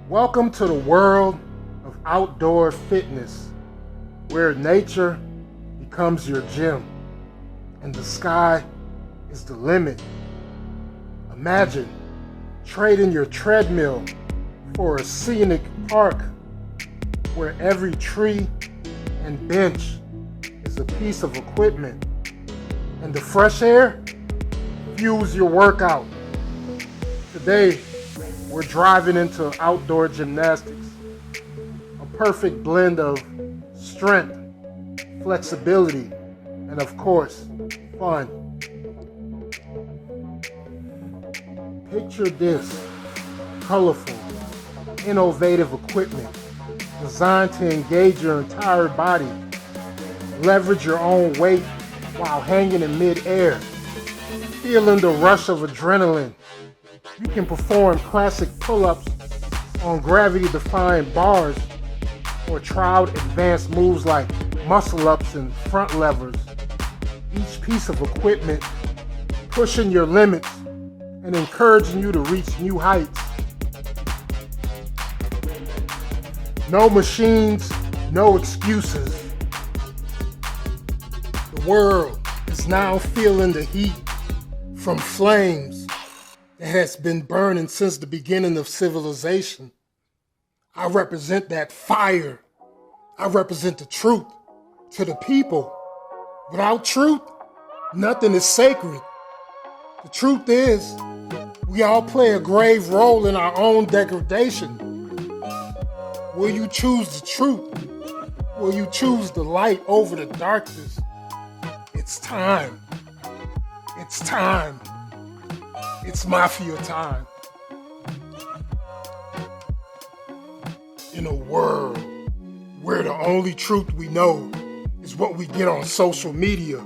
Welcome to the world of outdoor fitness, where nature becomes your gym and the sky is the limit. Imagine trading your treadmill for a scenic park where every tree and bench is a piece of equipment, and the fresh air fuels your workout. Today, we're driving into outdoor gymnastics, a perfect blend of strength, flexibility, and of course, fun. Picture this: colorful, innovative equipment designed to engage your entire body. Leverage your own weight while hanging in mid-air, feeling the rush of adrenaline. You can perform classic pull-ups on gravity-defying bars or try out advanced moves like muscle-ups and front levers. Each piece of equipment pushing your limits and encouraging you to reach new heights. No machines, no excuses. The world is now feeling the heat from flames that has been burning since the beginning of civilization. I represent that fire. I represent the truth to the people. Without truth, nothing is sacred. The truth is, we all play a grave role in our own degradation. Will you choose the truth? Will you choose the light over the darkness? It's time. It's time. It's mafia time. In a world where the only truth we know is what we get on social media,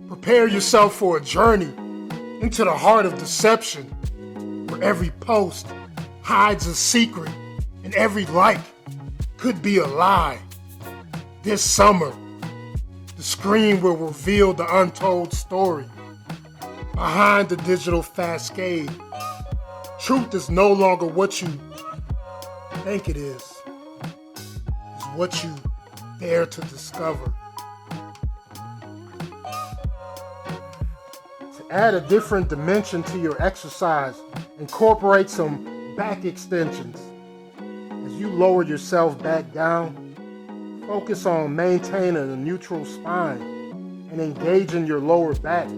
prepare yourself for a journey into the heart of deception, where every post hides a secret and every like could be a lie. This summer, the screen will reveal the untold story behind the digital cascade. Truth is no longer what you think it is. It's what you dare to discover. To add a different dimension to your exercise, incorporate some back extensions. As you lower yourself back down, focus on maintaining a neutral spine and engaging your lower back.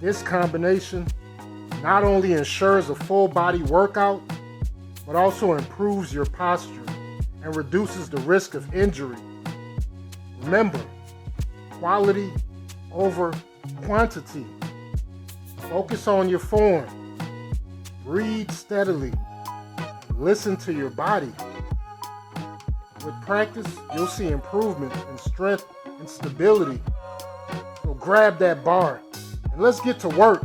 This combination not only ensures a full body workout, but also improves your posture and reduces the risk of injury. Remember, quality over quantity. Focus on your form. Breathe steadily. And listen to your body. With practice, you'll see improvements in strength and stability. So grab that bar and let's get to work.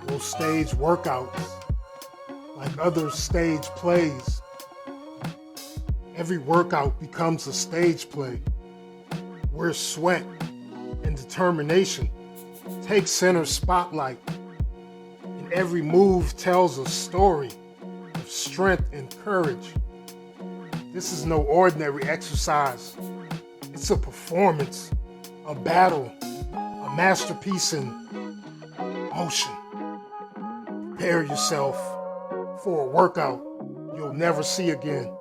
Those stage workouts, like other stage plays, every workout becomes a stage play where sweat and determination take center spotlight, and every move tells a story of strength and courage. This is no ordinary exercise. It's a performance, a battle, a masterpiece in motion. Prepare yourself for a workout you'll never see again.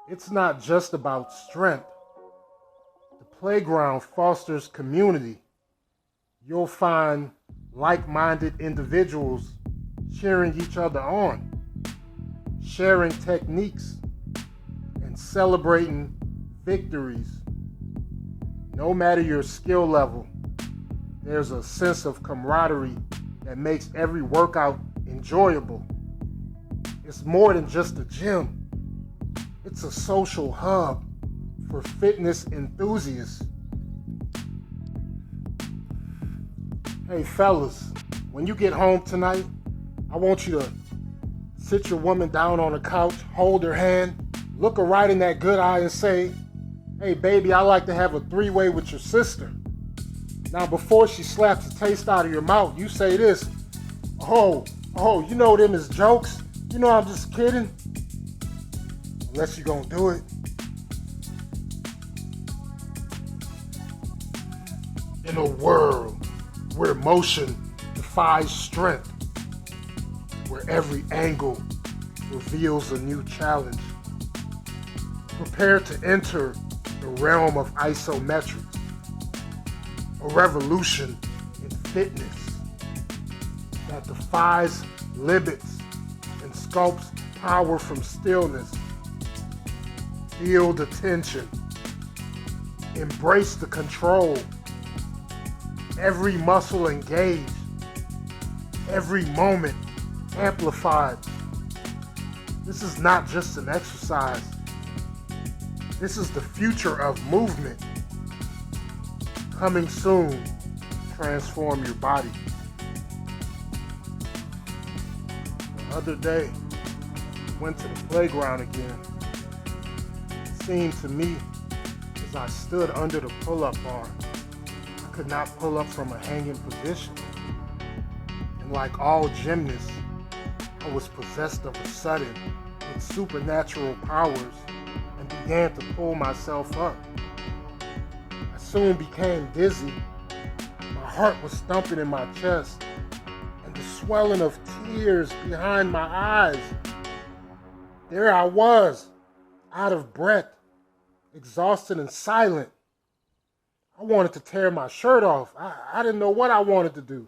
It's not just about strength. The playground fosters community. You'll find like-minded individuals cheering each other on, sharing techniques, and celebrating victories. No matter your skill level, there's a sense of camaraderie that makes every workout enjoyable. It's more than just a gym. It's a social hub for fitness enthusiasts. Hey fellas, when you get home tonight, I want you to sit your woman down on the couch, hold her hand, look her right in that good eye and say, "Hey baby, I like to have a three-way with your sister." Now, before she slaps the taste out of your mouth, you say this: "Oh, you know them is jokes. You know I'm just kidding." Unless you're gonna do it. In a world where motion defies strength, where every angle reveals a new challenge, prepare to enter the realm of isometrics, a revolution in fitness that defies limits and sculpts power from stillness. Feel the tension. Embrace the control. Every muscle engaged. Every moment amplified. This is not just an exercise. This is the future of movement. Coming soon, transform your body. The other day, went to the playground again. It seemed to me as I stood under the pull-up bar, I could not pull up from a hanging position. And like all gymnasts, I was possessed of a sudden with supernatural powers and began to pull myself up. I soon became dizzy. My heart was thumping in my chest, and the swelling of tears behind my eyes. There I was, out of breath, exhausted and silent. I wanted to tear my shirt off. I didn't know what I wanted to do.